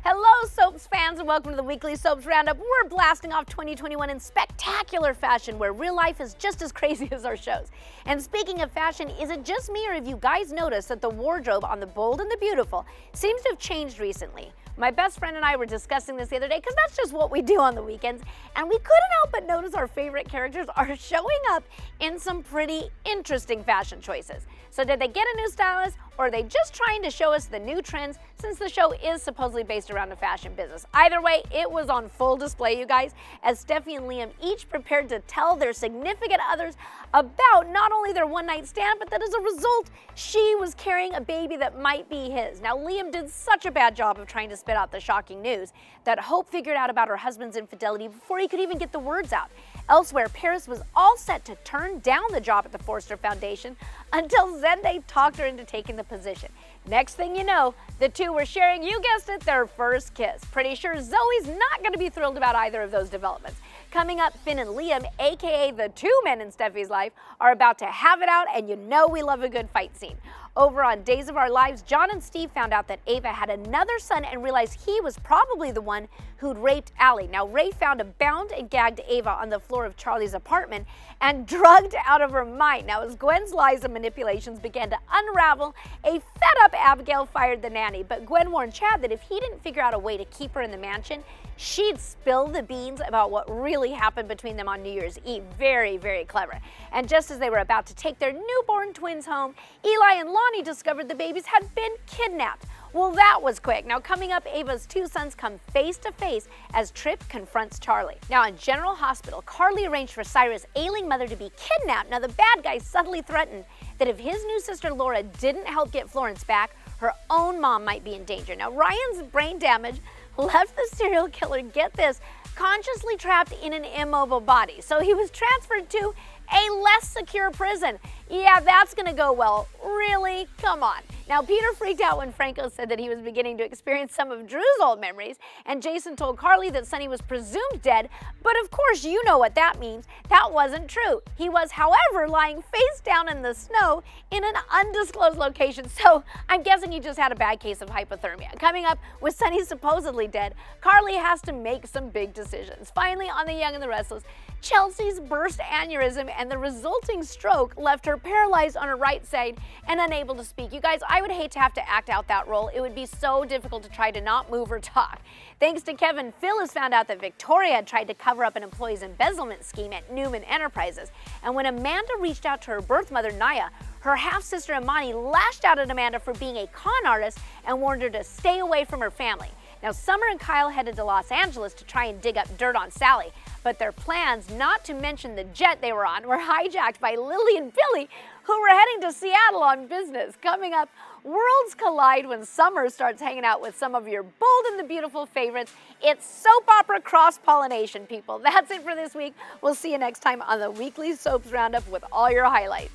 Hello, Soaps fans, and welcome to the weekly Soaps Roundup. We're blasting off 2021 in spectacular fashion, where real life is just as crazy as our shows. And speaking of fashion, is it just me, or have you guys noticed that the wardrobe on The Bold and the Beautiful seems to have changed recently? My best friend and I were discussing this the other day because that's just what we do on the weekends, and we couldn't help but notice our favorite characters are showing up in some pretty interesting fashion choices. So did they get a new stylist, or are they just trying to show us the new trends since the show is supposedly based around the fashion business? Either way, it was on full display, you guys, as Steffy and Liam each prepared to tell their significant others about not only their one-night stand, but that as a result, she was carrying a baby that might be his. Now, Liam did such a bad job of trying to spit out the shocking news that Hope figured out about her husband's infidelity before he could even get the words out. Elsewhere, Paris was all set to turn down the job at the Forrester Foundation until Zende talked her into taking the position. Next thing you know, the two were sharing, you guessed it, their first kiss. Pretty sure Zoe's not going to be thrilled about either of those developments. Coming up, Finn and Liam, aka the two men in Steffi's life, are about to have it out, and you know we love a good fight scene. Over on Days of Our Lives, John and Steve found out that Ava had another son and realized he was probably the one who'd raped Allie. Now, Rafe found a bound and gagged Ava on the floor of Charlie's apartment and drugged out of her mind. Now, as Gwen's lies and manipulations began to unravel, a fed-up Abigail fired the nanny. But Gwen warned Chad that if he didn't figure out a way to keep her in the mansion, she'd spill the beans about what really happened between them on New Year's Eve. Very, very clever. And just as they were about to take their newborn twins home, Eli and Lani discovered the babies had been kidnapped. Well, that was quick. Now, coming up, Ava's two sons come face to face as Tripp confronts Charlie. Now, in General Hospital, Carly arranged for Cyrus' ailing mother to be kidnapped. Now, the bad guy subtly threatened that if his new sister Laura didn't help get Florence back, her own mom might be in danger. Now, Ryan's brain damage left the serial killer, get this, consciously trapped in an immobile body. So he was transferred to a less secure prison. Yeah, that's gonna go well. Really? Come on. Now, Peter freaked out when Franco said that he was beginning to experience some of Drew's old memories, and Jason told Carly that Sonny was presumed dead, but of course you know what that means. That wasn't true. He was, however, lying face down in the snow in an undisclosed location, so I'm guessing he just had a bad case of hypothermia. Coming up, with Sonny supposedly dead, Carly has to make some big decisions. Finally, on The Young and the Restless, Chelsea's burst aneurysm and the resulting stroke left her paralyzed on her right side and unable to speak. You guys, I would hate to have to act out that role. It would be so difficult to try to not move or talk. Thanks to Kevin, Phil has found out that Victoria had tried to cover up an employee's embezzlement scheme at Newman Enterprises. And when Amanda reached out to her birth mother, Naya, her half-sister Imani lashed out at Amanda for being a con artist and warned her to stay away from her family. Now, Summer and Kyle headed to Los Angeles to try and dig up dirt on Sally, but their plans, not to mention the jet they were on, were hijacked by Lily and Billy, who were heading to Seattle on business. Coming up, worlds collide when Summer starts hanging out with some of your Bold and the Beautiful favorites. It's soap opera cross-pollination, people. That's it for this week. We'll see you next time on the weekly Soaps Roundup with all your highlights.